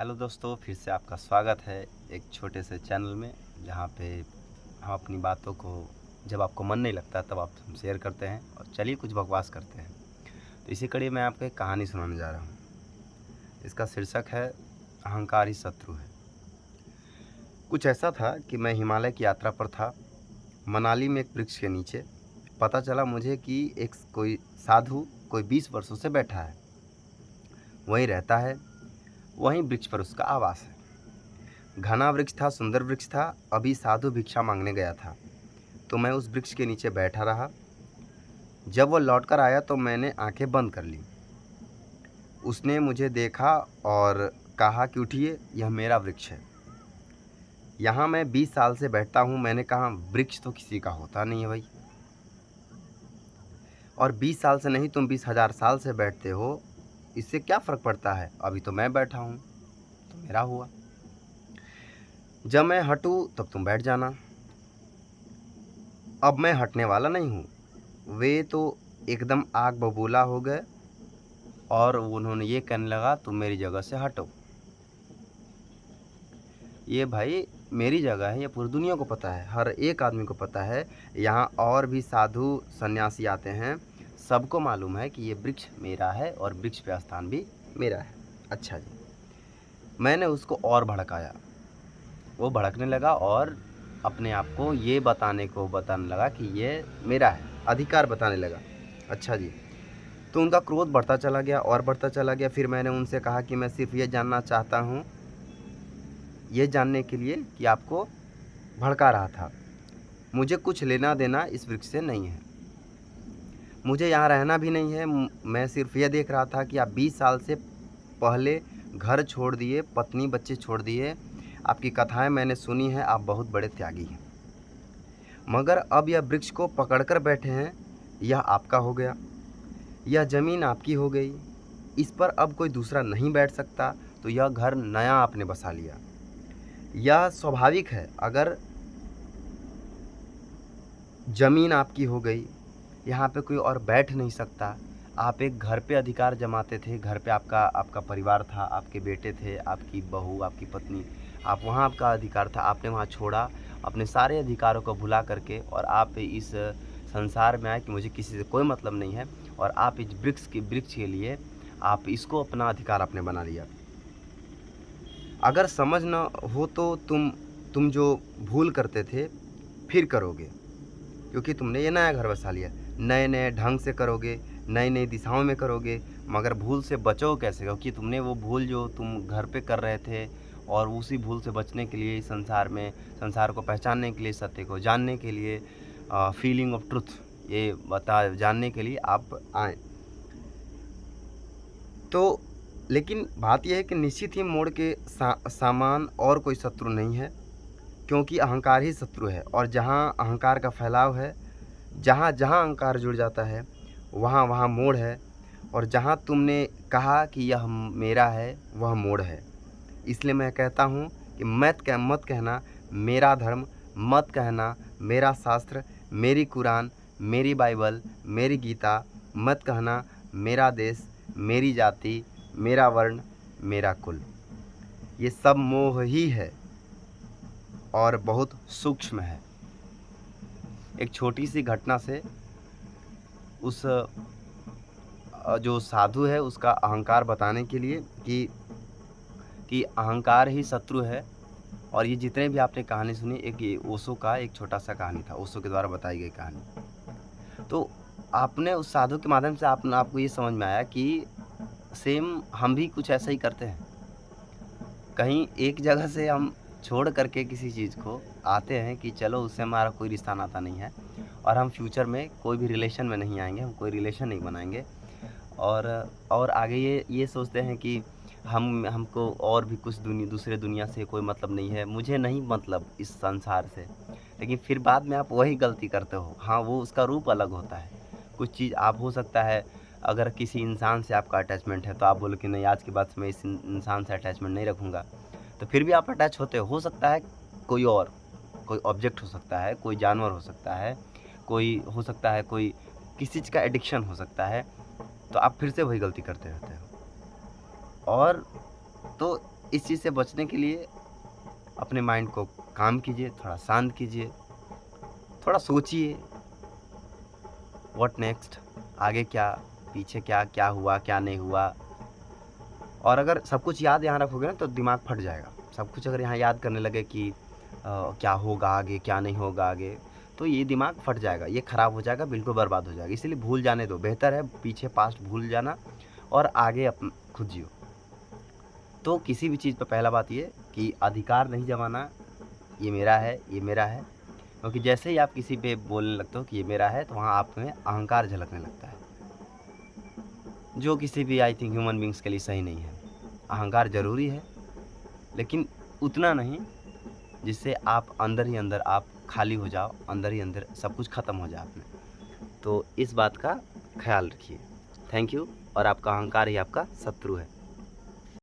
Hello दोस्तों, फिर से आपका स्वागत है एक छोटे से चैनल में, जहाँ पे हम अपनी बातों को जब आपको मन नहीं लगता तब आप हम शेयर करते हैं और चलिए कुछ बकवास करते हैं। तो इसी कड़ी में आपको एक कहानी सुनाने जा रहा हूँ। इसका शीर्षक है अहंकार ही शत्रु है। कुछ ऐसा था कि मैं हिमालय की यात्रा पर था। मनाली में एक वृक्ष के नीचे पता चला मुझे कि एक कोई साधु कोई 20 वर्षों से बैठा है, वहीं रहता है, वहीं वृक्ष पर उसका आवास है। घना वृक्ष था, सुंदर वृक्ष था। अभी साधु भिक्षा मांगने गया था, तो मैं उस वृक्ष के नीचे बैठा रहा। जब वो लौटकर आया तो मैंने आंखें बंद कर ली। उसने मुझे देखा और कहा कि उठिए, यह मेरा वृक्ष है, यहाँ मैं 20 साल से बैठता हूँ। मैंने कहा, वृक्ष तो किसी का होता नहीं है भाई, और 20 साल से नहीं, तुम 20,000 साल से बैठते हो, इससे क्या फ़र्क पड़ता है? अभी तो मैं बैठा हूँ तो मेरा हुआ, जब मैं हटूँ तब तुम बैठ जाना। अब मैं हटने वाला नहीं हूँ। वे तो एकदम आग बबूला हो गए और उन्होंने ये कहने लगा, तुम मेरी जगह से हटो। ये भाई मेरी जगह है, ये पूरी दुनिया को पता है, हर एक आदमी को पता है। यहाँ और भी साधु सन्यासी आते हैं, सबको मालूम है कि ये वृक्ष मेरा है और वृक्ष पे स्थान भी मेरा है। अच्छा जी, मैंने उसको और भड़काया। वो भड़कने लगा और अपने आप को ये बताने लगा कि ये मेरा है, अधिकार बताने लगा। अच्छा जी, तो उनका क्रोध बढ़ता चला गया और बढ़ता चला गया। फिर मैंने उनसे कहा कि मैं सिर्फ ये जानना चाहता हूँ, ये जानने के लिए कि आपको भड़का रहा था, मुझे कुछ लेना देना इस वृक्ष से नहीं है, मुझे यहाँ रहना भी नहीं है। मैं सिर्फ ये देख रहा था कि आप 20 साल से पहले घर छोड़ दिए, पत्नी बच्चे छोड़ दिए, आपकी कथाएं मैंने सुनी हैं, आप बहुत बड़े त्यागी हैं, मगर अब यह वृक्ष को पकड़कर बैठे हैं, यह आपका हो गया, यह ज़मीन आपकी हो गई, इस पर अब कोई दूसरा नहीं बैठ सकता, तो यह घर नया आपने बसा लिया। यह स्वाभाविक है, अगर ज़मीन आपकी हो गई, यहाँ पे कोई और बैठ नहीं सकता। आप एक घर पे अधिकार जमाते थे, घर पे आपका परिवार था, आपके बेटे थे, आपकी बहू, आपकी पत्नी, आप वहाँ आपका अधिकार था, आपने वहाँ छोड़ा, अपने सारे अधिकारों को भुला करके, और आप इस संसार में आए कि मुझे किसी से कोई मतलब नहीं है, और आप इस वृक्ष के लिए आप इसको अपना अधिकार आपने बना लिया। अगर समझ न हो तो तुम जो भूल करते थे फिर करोगे, क्योंकि तुमने ये नया घर बसा लिया, नए नए ढंग से करोगे, नई नई दिशाओं में करोगे, मगर भूल से बचो कैसे? क्योंकि तुमने वो भूल जो तुम घर पे कर रहे थे, और उसी भूल से बचने के लिए इस संसार को पहचानने के लिए, सत्य को जानने के लिए, फीलिंग ऑफ ट्रुथ ये जानने के लिए आप आए। तो लेकिन बात यह है कि निश्चित ही मोड़ के सामान और कोई शत्रु नहीं है, क्योंकि अहंकार ही शत्रु है। और जहाँ अहंकार का फैलाव है, जहाँ जहाँ अहंकार जुड़ जाता है, वहाँ वहाँ मोड़ है। और जहाँ तुमने कहा कि यह मेरा है, वह मोड़ है। इसलिए मैं कहता हूँ कि मत कहना मेरा धर्म, मत कहना मेरा शास्त्र, मेरी कुरान, मेरी बाइबल, मेरी गीता, मत कहना मेरा देश, मेरी जाति, मेरा वर्ण, मेरा कुल। ये सब मोह ही है और बहुत सूक्ष्म है। एक छोटी सी घटना से उस जो साधु है उसका अहंकार बताने के लिए कि अहंकार ही शत्रु है। और ये जितने भी आपने कहानी सुनी, एक ये ओशो का एक छोटा सा कहानी था, ओशो के द्वारा बताई गई कहानी। तो आपने उस साधु के माध्यम से आपको ये समझ में आया कि सेम हम भी कुछ ऐसा ही करते हैं। कहीं एक जगह से हम छोड़ करके किसी चीज़ को आते हैं कि चलो उससे हमारा कोई रिश्ता नाता नहीं है, और हम फ्यूचर में कोई भी रिलेशन में नहीं आएंगे, हम कोई रिलेशन नहीं बनाएंगे, और आगे ये सोचते हैं कि हमको और भी कुछ दूसरे दुनिया से कोई मतलब नहीं है, मुझे नहीं मतलब इस संसार से। लेकिन फिर बाद में आप वही गलती करते हो। हाँ, वो उसका रूप अलग होता है। कुछ चीज़ आप हो सकता है, अगर किसी इंसान से आपका अटैचमेंट है तो आप बोलो कि नहीं, आज के बाद मैं इस इंसान से अटैचमेंट नहीं रखूँगा, तो फिर भी आप अटैच होते हो सकता है कोई ऑब्जेक्ट हो सकता है, कोई जानवर हो सकता है, कोई हो सकता है, कोई किसी चीज़ का एडिक्शन हो सकता है, तो आप फिर से वही गलती करते रहते हो। और तो इस चीज़ से बचने के लिए अपने माइंड को काम कीजिए, थोड़ा शांत कीजिए, थोड़ा सोचिए व्हाट नेक्स्ट, आगे क्या, पीछे क्या, क्या हुआ, क्या नहीं हुआ। और अगर सब कुछ याद यहाँ रखोगे ना तो दिमाग फट जाएगा। सब कुछ अगर यहाँ याद करने लगे कि क्या होगा आगे, क्या नहीं होगा आगे, तो ये दिमाग फट जाएगा, ये ख़राब हो जाएगा, बिल्कुल बर्बाद हो जाएगा। इसलिए भूल जाने दो, बेहतर है पीछे पास्ट भूल जाना और आगे खुद जियो। तो किसी भी चीज़ पर पहला बात ये कि अधिकार नहीं जमाना, ये मेरा है, ये मेरा है। क्योंकि जैसे ही आप किसी पे बोलने लगते हो कि ये मेरा है, तो वहाँ आप में अहंकार झलकने लगता है, जो किसी भी आई थिंक ह्यूमन बींग्स के लिए सही नहीं है। अहंकार ज़रूरी है, लेकिन उतना नहीं जिससे आप अंदर ही अंदर आप खाली हो जाओ, अंदर ही अंदर सब कुछ ख़त्म हो जाए आप में। तो इस बात का ख्याल रखिए। Thank you. और आपका अहंकार ही आपका शत्रु है।